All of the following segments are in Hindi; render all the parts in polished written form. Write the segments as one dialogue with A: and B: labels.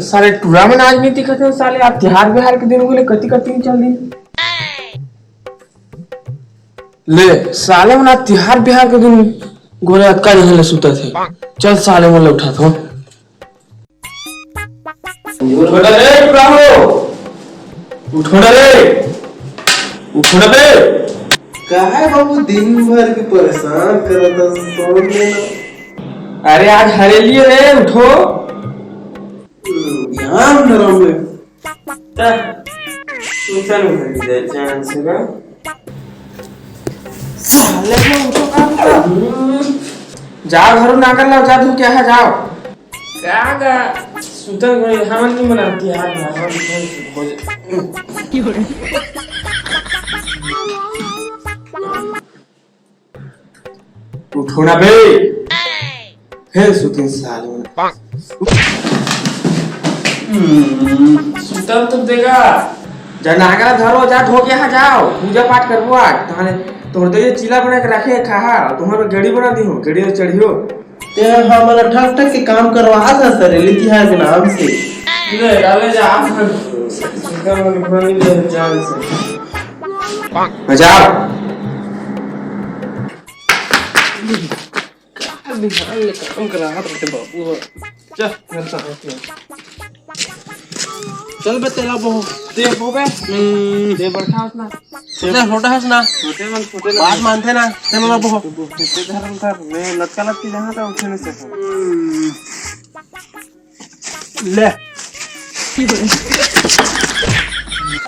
A: साले टूर्नामेंट आज नहीं दिखत है साले आप तिहार बिहार के दिन बोले कति कति चल दी ले साले मना तिहार बिहार के दिन गोले अक्का नहीं ले सुता थे चल साले मोले उठा थो उठोड़ा रे ब्राह्मणो उठोड़ा रे उठोड़ा बे
B: क्या है बाबू दिन भर के परेशान करता सोच लेना।
A: अरे आज हरेली रे उठो
B: ध्यान करो मैं
A: चल उठ दे जान से का साले को उठो का जाओ घर ना कर लो जा तू क्या है जाओ क्या का सुतन गई हम नहीं मनाती यार हम की हो रही उठो ना बे हे सुतन साले सुतन तो देगा जनागा धरो जा धो के यहाँ जाओ पूजा पाठ करबो आज ताने तोड़ दे चिला बना के रखे खा तुम्हारे गेड़ी बना दी हो गेड़ी में चढ़ियो
B: ते हमला ठक ठक के काम करवा था सर लिखिया के नाम से
A: ले डाले जा आप सुतन में बनी ले जान से जाओ बिहार ले काम करा रहा बाबू चल घर सा चल बे तेला बहु ते बे ते बैठा हस ना छोटे छोटा हस ना छोटे बात मानते ना ते ना बहु ते धर्म कर मैं लटका लटकी जहां था उठने से ले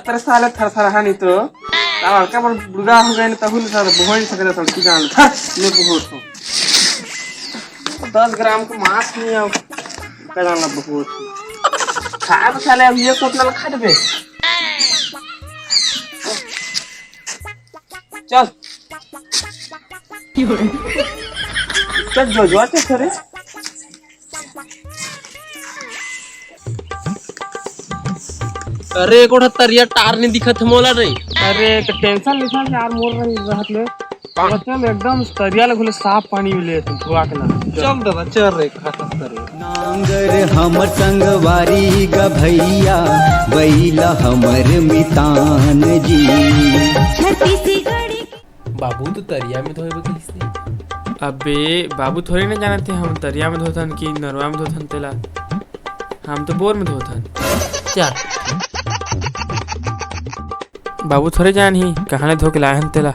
A: तेरे साले थर थर है नहीं तो तार का बड़ बुढ़ा हो गए ना तहुल सर बहु सकले तो की जान ले बहुत 10 ग्राम का मांस नहीं है कदान ला बहुत खाए साले अब ये कोटना खा देबे चल चल जो जो के करे
C: अरे कोठा तरिया टार नहीं दिखत मोला रे
A: अरे तो टेंशन लिखा यार मोर रही रहत ले बचल एकदम तरिया ले खुले साफ पानी मिले धुआ के ना
C: चल दबा चल रे खाता करे
D: नांगर हमर संगवारी ग भैया बैला हमर मितान जी
C: बाबू तो तरिया में धोए बकलिस
A: अबे बाबू थोड़ी ना जानते हम तरिया में धोथन कि नरवा में धोथन तेला हम तो बोर में धोथन
C: चल
A: बाबू थोड़े जान ही कहां धो के लाहन तेला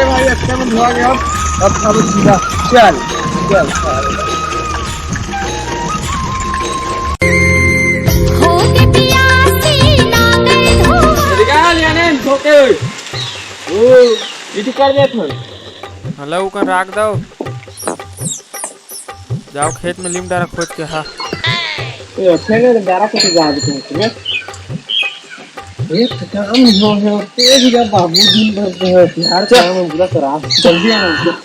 B: भाई अच्छा में धोआ गया अब सीधा चल चल
A: धोके ओ इटी कर दे थोड़ी हला उ कर राख दो जाओ खेत में लीम डारा खोद के हां ए फेले डारा को जा दे तुम एक काम हो है तेज जा बाबू दिन भर है यार काम पूरा खराब जल्दी आना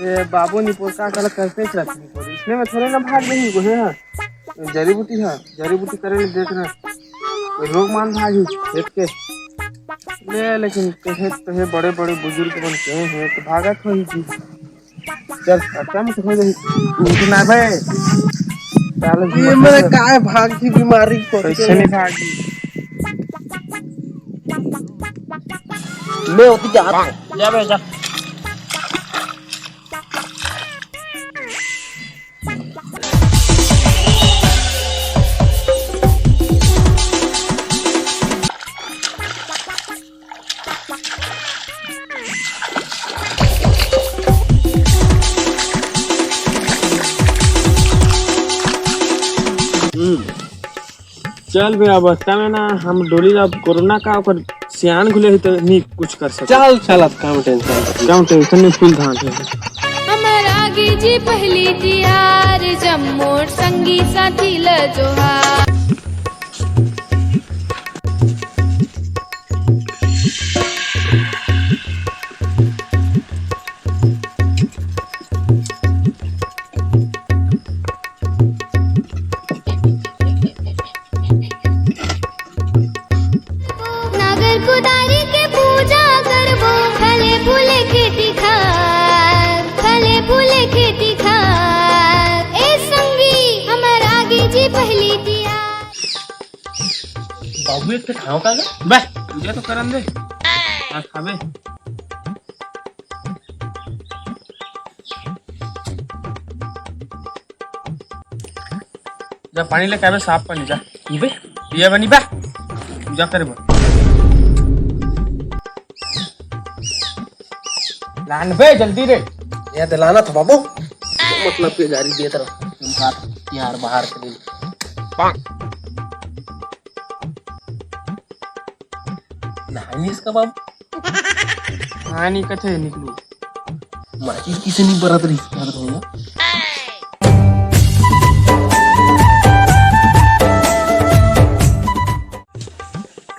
A: ए बाबू ने पोसा कल करते रहती है इसमें मैं थोड़े ना भाग नहीं को है जड़ी बूटी करे ले देख रहा कोई रोग मान भागी खेत के ले लेकिन कहे तो है बड़े बड़े बुजुर्ग बन के हैं तो भागत हो ही चल अच्छा मत हो जाई ना भाई
B: ये मेरे काय भाग की बीमारी
A: कैसे नहीं भागी
C: मैं होती जा बे जा चल बे अवस्था में ना हम डोली अब कोरोना का ऊपर सियान खुले ही तो नहीं कुछ कर सकते चल चल अब काम टेंशन
A: नहीं फुल धान है
E: हमारा जी पहली जिहार जम्मोर संगी साथी ल जोहार खेती खार ए संगी हमर आगे जी पहली दिया।
B: बाबू एक खाओ का
C: बे पूजा तो करन दे आ खाबे। जा पानी लेके आवे साफ पानी जा
B: इबे
C: पिया बनी बा पूजा करे बा लान बे जल्दी रे
B: ये दिलाना था बाबू मतलब के गाड़ी दे तरह यार बाहर के दिन नहीं इसका बाबू
C: हाँ नहीं कथे निकलू
B: माची किसे नहीं बरत रही बात होगा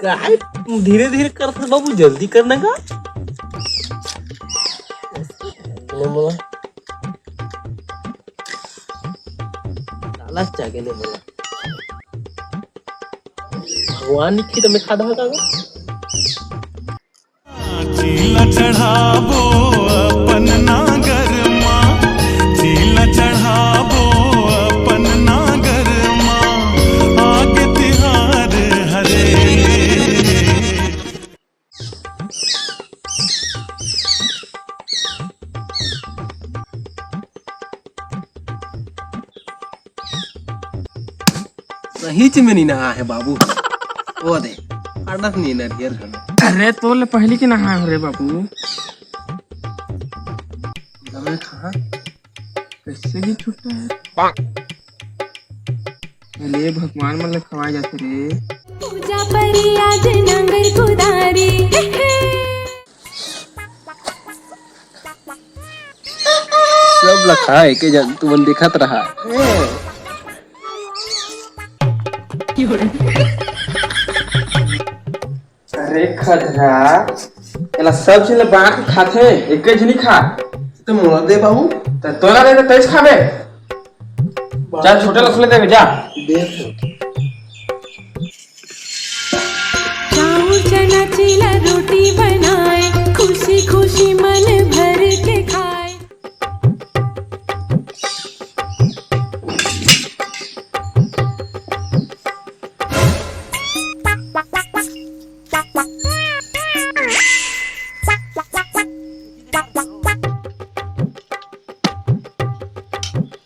B: काय धीरे धीरे करते बाबू जल्दी करने का लालच जागे ले बोला भगवान की तो मैं खाता होगा
F: चीला चढ़ाबो अपन नागर माँ चीला चढ़ाबो अपन नागर माँ आगे तिहार हरे।
B: सही च में नहीं नहा है बाबू वो दे आडत नहीं नरियर घर
C: अरे तो ले पहली के नहा रे बाबू
B: दबे खा
C: कैसे की छुट्टा है अरे भगवान मतलब खवाए जाते रे
E: पूजा परी आज नंगर कुदारी
B: सब लखा है के जन तू मन दिखत रहा
C: अरे खदरा एला सब चीज बांट के खाथे एक जनी खा
B: तो मोला दे बाबू
C: तो तोला रे तेज खाबे जा छोटे लखले देबे जा
E: चाउर चना चीला रोटी बनाए खुशी खुशी मन भर के खाए।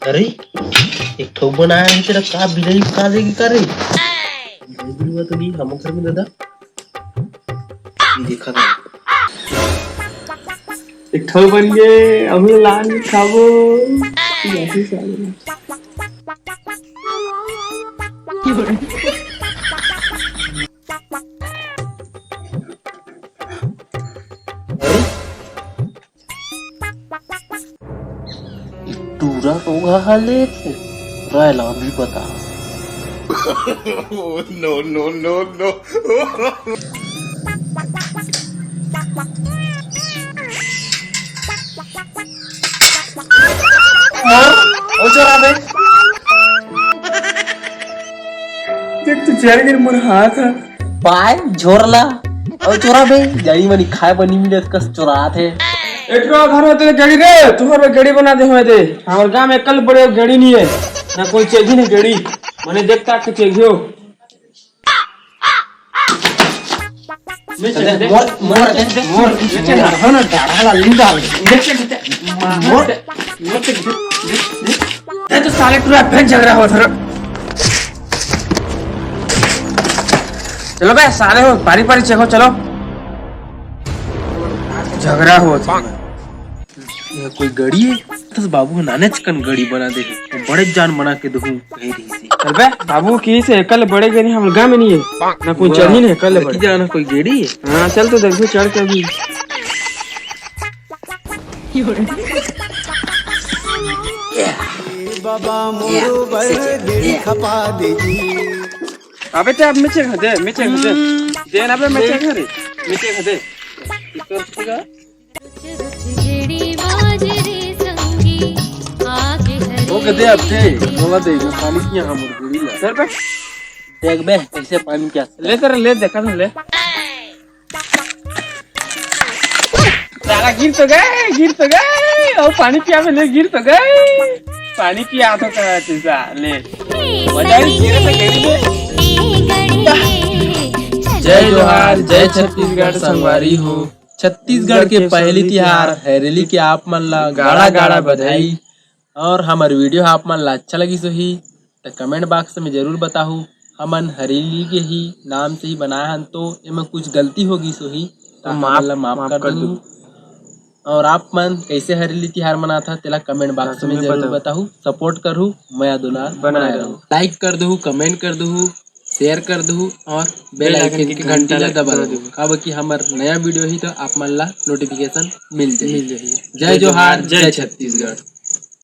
B: अरे एक ठो बनाया है तेरा का बिलाई का देगी करे बिलाई बिलवा तो नहीं हम घर में दादा ये देखा था
C: एक ठो बन गए अभी लान खाबो ऐसे साले
B: पूरा होगा हाले थे रायला भी बता
F: No, no, no, no.
B: ओ चोरा बे
C: देख तू चल गई मोर हाथ
B: बाय झोरला ओ चोरा बे जाई मनी खाए बनी मिलत कस चोरात है
C: एकरो घर में तेरे गड़ी रे तुहर में गड़ी बना दे होए दे हमर गांव में कल बड़े गड़ी नहीं है ना कोई चीज नहीं गड़ी मने देखता के चीज हो मैं चल दे मोर चल हन डाला लिंदा देख मोर ये तो साले पूरा भैंस झगड़ा हो थर चलो बे साले हो पारी पारी चेको चलो झगड़ा हो
B: ये कोई गड़ी है तो बाबू नाने चिकन गड़ी बना दे तो बड़े जान बना के दूं कह रही सी
C: चल बे बाबू की से कल बड़े गए नहीं हम गांव में नहीं है ना कोई चढ़ी नहीं कल
B: की जाना कोई गेड़ी है
C: हां चल तो देखो चढ़ के अभी
D: बाबा मोरो बर गेड़ी खपा देगी
C: अबे ते अब मिचे खदे दे ना बे मिचे खरे मिचे खदे
E: जेड़ी बाज रे संगी आगे हरे
B: वो कहते अब थे बोला दे पानी की यहां मुर्गी ला
C: सर पे
B: देख बे कैसे पानी क्या
C: ले कर ले देखा तो ले सारा गिर तो गए और पानी पिया में ले गिर तो गए। पानी पिया तो कहता ले बजाई गिर तो गई।
B: जय जोहार, जय छत्तीसगढ़ संगवारी हो। छत्तीसगढ़ के पहली तिहार हरेली के आप मन ला गाड़ा गाड़ा बधाई। और हमार वीडियो आप मन ला अच्छा लगी सोही तो कमेंट बॉक्स में जरूर बताहू। हमन हरेली के ही नाम से ही बनाए हन, तो एमा कुछ गलती होगी सोही तो माफ कर दूँ। और आप मन कैसे हरेली तिहार मनाता तेला कमेंट बॉक्स में जरूर बताहू। सपोर्ट करूँ, मैं दुलार बनाए रहूँ। लाइक कर दू, कमेंट कर दू, शेयर कर दू और बेल आइकन की घंटी ला दबा दू। अब कि हमार नया वीडियो ही तो आप मन ला नोटिफिकेशन मिल जाए। जय जोहार, जय छत्तीसगढ़।